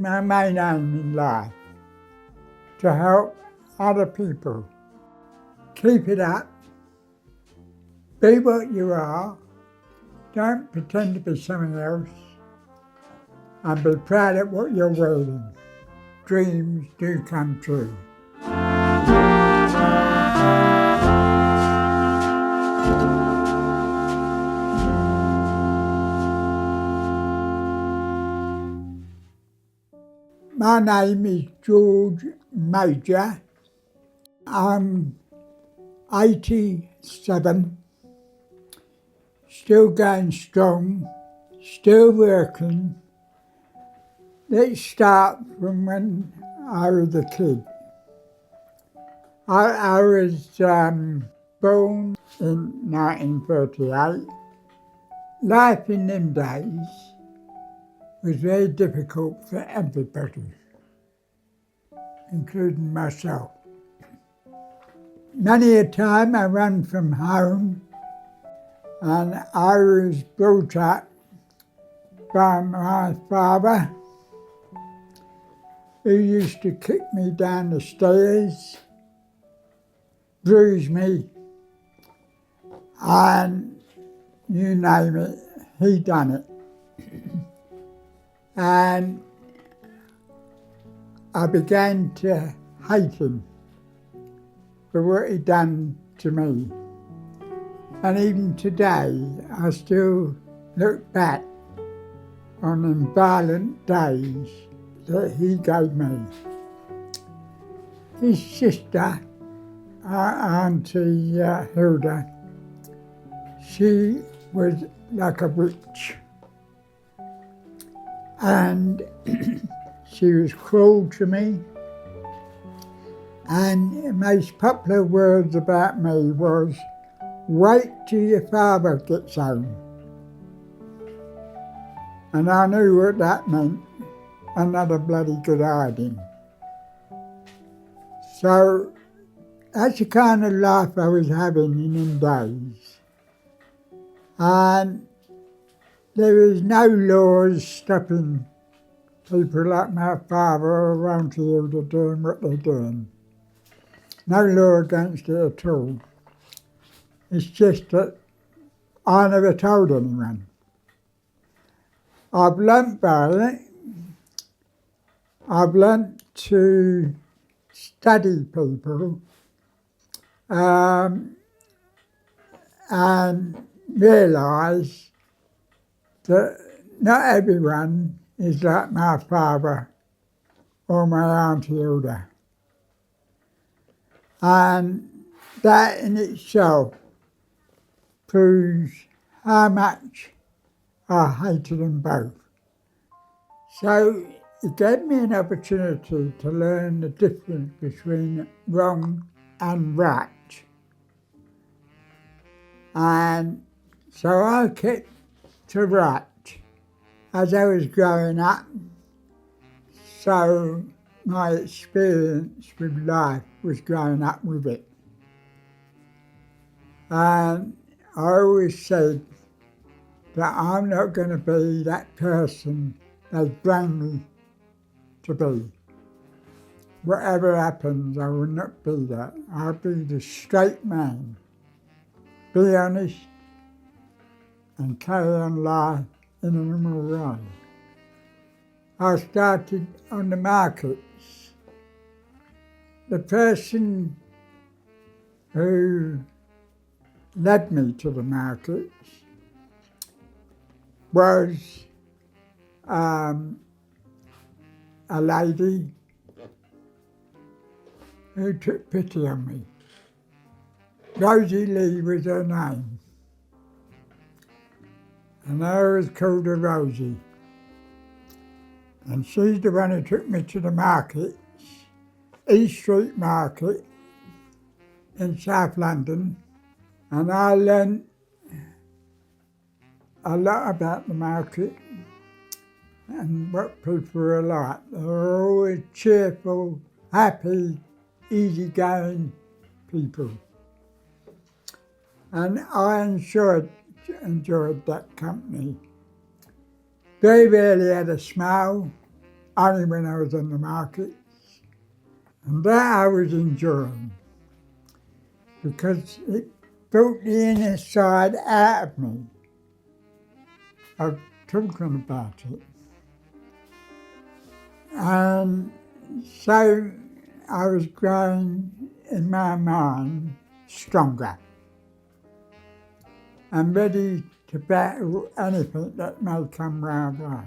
my main aim in life, to help other people. Keep it up. Be what you are. Don't pretend to be someone else. And be proud of what you're wearing. Dreams do come true. My name is George Major. I'm 87, still going strong, still working. Let's start from when I was a kid. I was born in 1938. Life in them days was very difficult for everybody, including myself. Many a time I ran from home, and I was brought up by my father, who used to kick me down the stairs, bruise me, and you name it, he done it. And I began to hate him for what he'd done to me. And even today, I still look back on them violent days that he gave me. His sister, our Auntie Hilda, she was like a witch. And she was cruel to me. And the most popular words about me was, "Wait till your father gets home." And I knew what that meant, another bloody good hiding. So that's the kind of life I was having in them days. And there was no laws stopping people like my father or Auntie Hilda doing what they're doing. No law against it at all. It's just that I never told anyone. I've learnt by it. I've learnt to study people and realise that not everyone is like my father or my Auntie Hilda. And that in itself proves how much I hated them both. So it gave me an opportunity to learn the difference between wrong and right. And so I kept to right as I was growing up. So my experience with life was growing up with it. And I always said that I'm not going to be that person they bring me to be. Whatever happens, I will not be that. I'll be the straight man. Be honest and carry on life in a normal way. I started on the markets. The person who led me to the markets was a lady who took pity on me. Rosie Lee was her name. And I was called her Rosie. And she's the one who took me to the markets, East Street Market in South London. And I learned a lot about the market and what people were like. They were always cheerful, happy, easygoing people. And I enjoyed that company. Very rarely had a smile, only when I was in the markets. And that I was enjoying, because it brought the inner side out of me of talking about it. And so I was growing, in my mind, stronger and ready to battle anything that may come my way.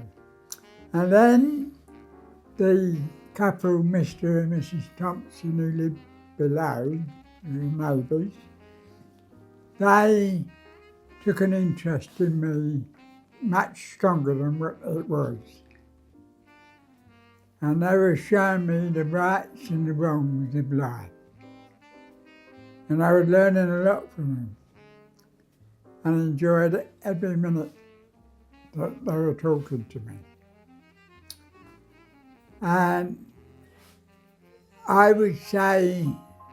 And then the couple, Mr. and Mrs. Thompson, who lived below, who were neighbours, they took an interest in me much stronger than what it was. And they were showing me the rights and the wrongs of life. And I was learning a lot from them, and enjoyed every minute that they were talking to me. And I would say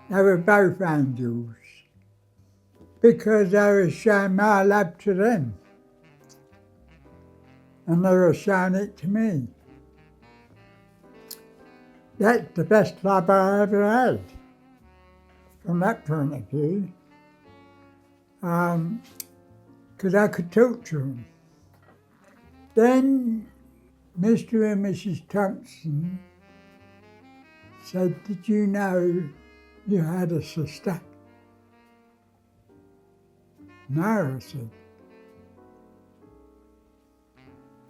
they were both angels, because I was showing my love to them, and they were showing it to me. That's the best love I ever had, from that point of view, because I could talk to them. Then Mr. and Mrs. Thompson said, "Did you know you had a sister?" "No," I said.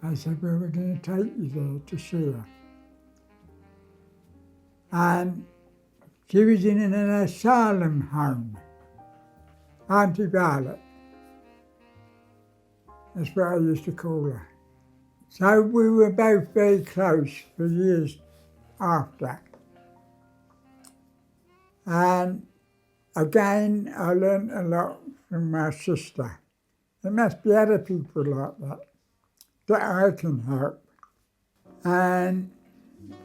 I said, "Well, we're going to take you there to see her." And she was in an asylum home, Auntie Violet. That's what I used to call her. So we were both very close for years after. And again, I learned a lot from my sister. There must be other people like that I can help. And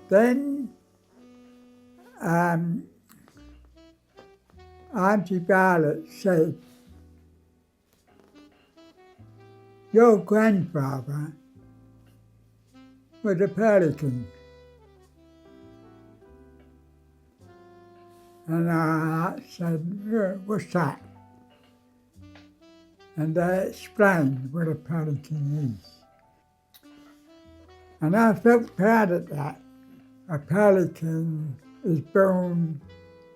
then Auntie Violet said, "Your grandfather was a Pearly King." And I said, "What's that?" And they explained what a Pearly King is. And I felt proud of that. A Pearly King is born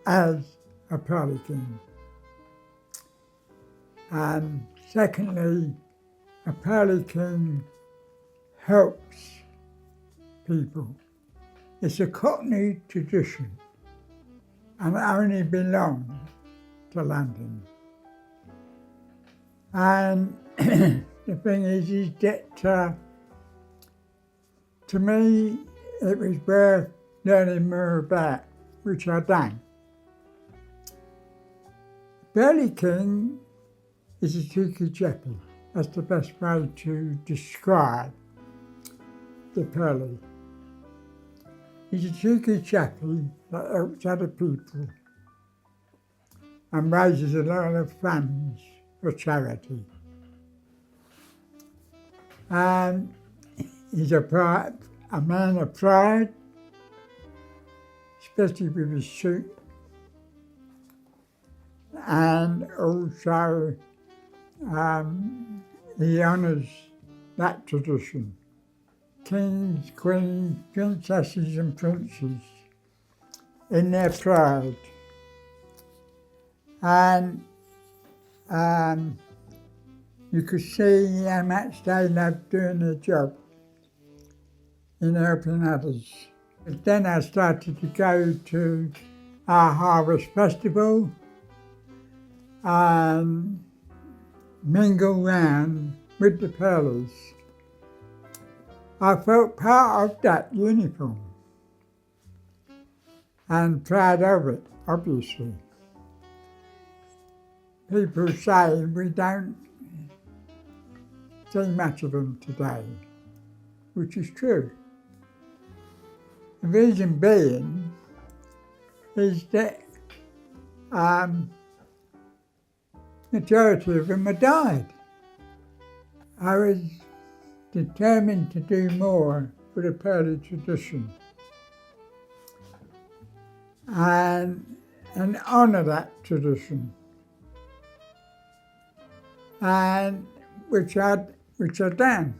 as a Pearly King. And secondly, a Pearly King helps people. It's a Cockney tradition, and it only belongs to London. And the thing is that to me, it was worth learning more about, which I've done. Pearly King is a cheeky chappie. That's the best way to describe the Pearly. He's a cheeky chappie that helps other people and raises a lot of funds for charity. And he's a man of pride, especially with his suit, and also he honours that tradition. Kings, queens, princesses and princes in their pride. And you could see how much they loved doing their job in helping others. But then I started to go to our Harvest Festival and mingle round with the Pearlies. I felt part of that uniform and proud of it, obviously. People say we don't see much of them today, which is true. The reason being is that majority of them have died. I was determined to do more with a Pearly tradition and honour that tradition, and which I'd done.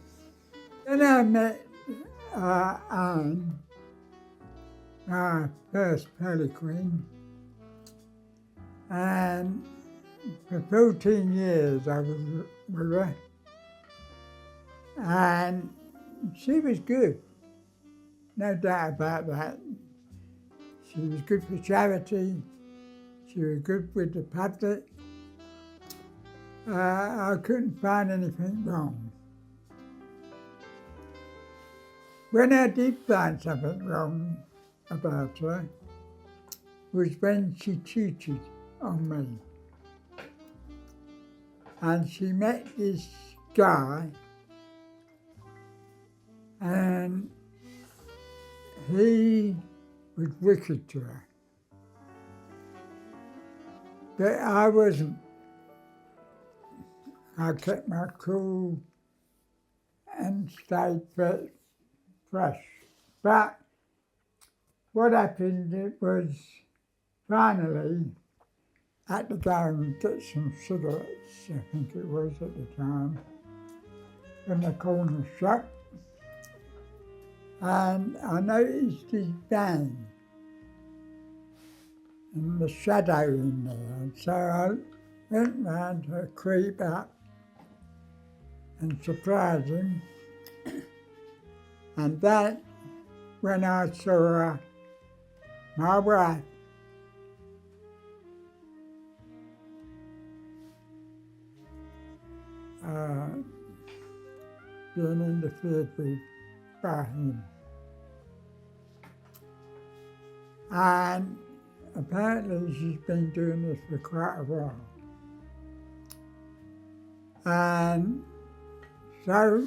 Then I met Anne, my first Pearly Queen, and for 14 years I was with her, and she was good, no doubt about that. She was good for charity, she was good with the public. I couldn't find anything wrong. When I did find something wrong about her was when she cheated on me. And she met this guy, and he was wicked to her. But I wasn't. I kept my cool and stayed fresh. But what happened was, finally, I had to go and get some cigarettes, I think it was at the time, from the corner shop. And I noticed his van and the shadow in there. And so I went round to creep up and surprise him. And that, when I saw my wife being interfered with by him. And apparently she's been doing this for quite a while. And so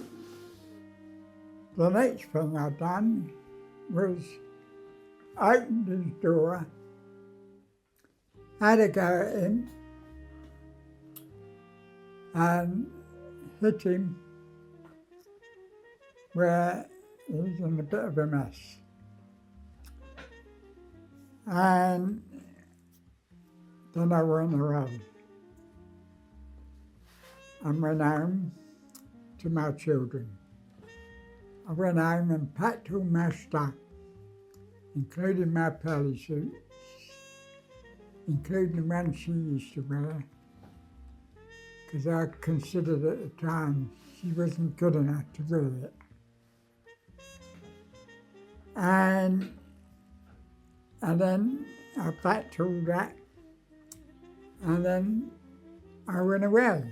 the next thing I'd done was opened his door, had a go at him, and hit him where he was in a bit of a mess. And then I went away and went home to my children. I went home and packed all my stuff, including my Pearly suits, including the one she used to wear, because I considered at the time she wasn't good enough to wear it. And then I packed all that, and then I went away.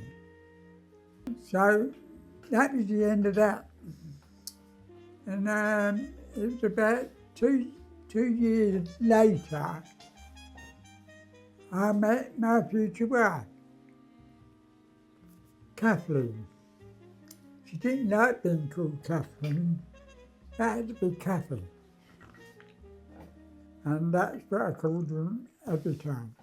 So that was the end of that. And it was about two years later, I met my future wife, Kathleen. She didn't like being called Kathleen, that had to be Kathy. And that's what I called her every time.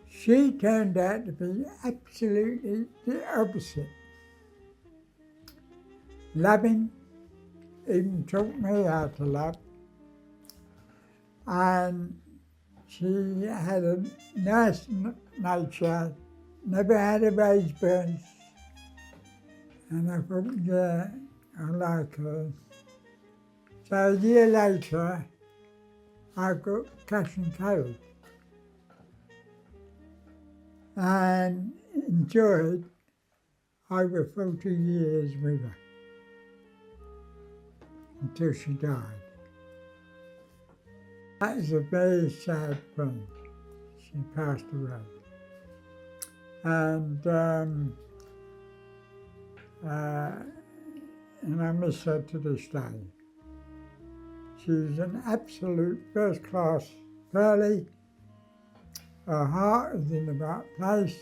She turned out to be absolutely the opposite. Loving, even taught me how to love. And she had a nice nature, never had a raised voice. And I thought, yeah, I like her. So a year later, I got cash and carry and enjoyed over 40 years with her until she died. That is a very sad thing. She passed away. And I miss her to this day. She's an absolute first-class Pearly. Her heart is in the right place.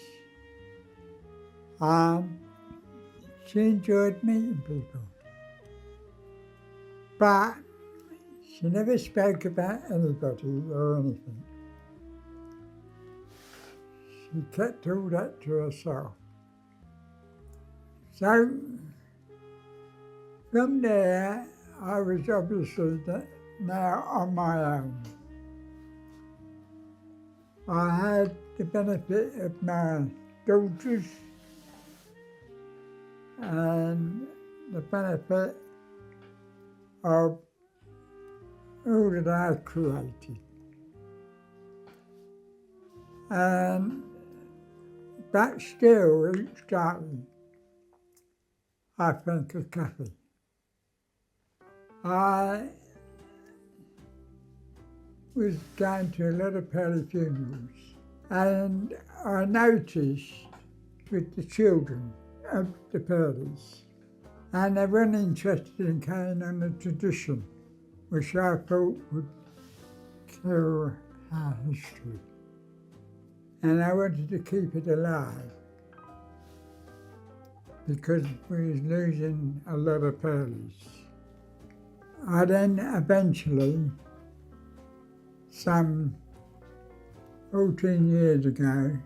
She enjoyed meeting people. But she never spoke about anybody or anything. She kept all that to herself. So, From there, I was obviously now on my own. I had the benefit of my daughters and the benefit of all that I created. But still, each day, I think of Kathy. I was going to a lot of Pearly funerals, and I noticed with the children of the Pearlys, and they weren't interested in carrying on the tradition, which I thought would kill our history. And I wanted to keep it alive because we was losing a lot of Pearlys. I then eventually, some 14 years ago,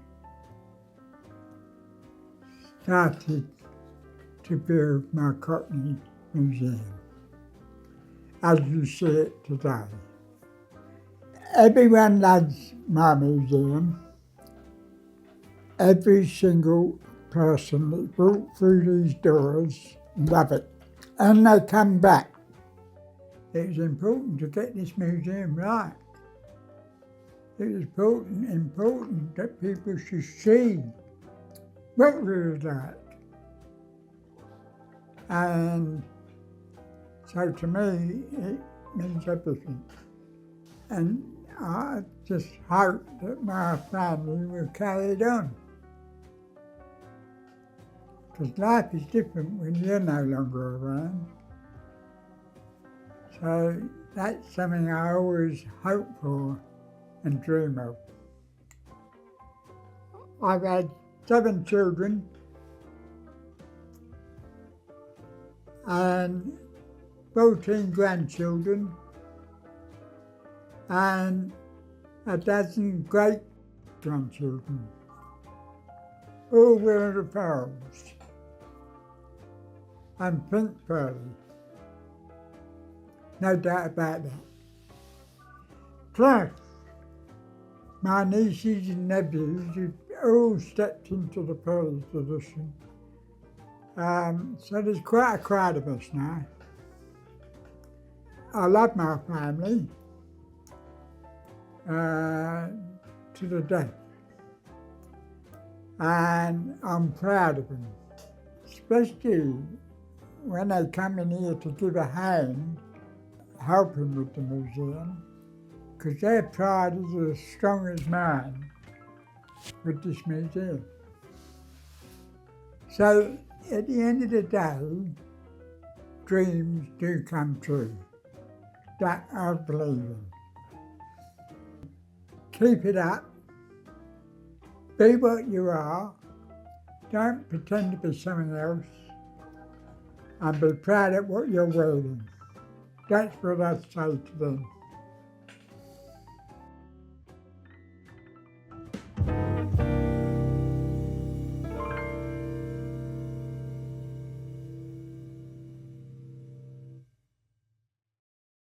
started to build my Cockney museum, as you see it today. Everyone loves my museum. Every single person that walked through these doors love it, and they come back. It was important to get this museum right. It was important that people should see what it was like. And so to me, it means everything. And I just hope that my family will carry it on. Because life is different when you're no longer around. So that's something I always hope for and dream of. I've had 7 children and 14 grandchildren and a dozen great-grandchildren, all were the pearls and pink pearly. No doubt about that. Plus, my nieces and nephews have all stepped into the Pearly tradition. So there's quite a crowd of us now. I love my family to the death. And I'm proud of them, especially when they come in here to give a hand helping with the museum, because their pride is as strong as mine with this museum. So at the end of the day, dreams do come true. That I believe in. Keep it up. Be what you are. Don't pretend to be something else. And be proud of what you're wearing. That's what I say to them.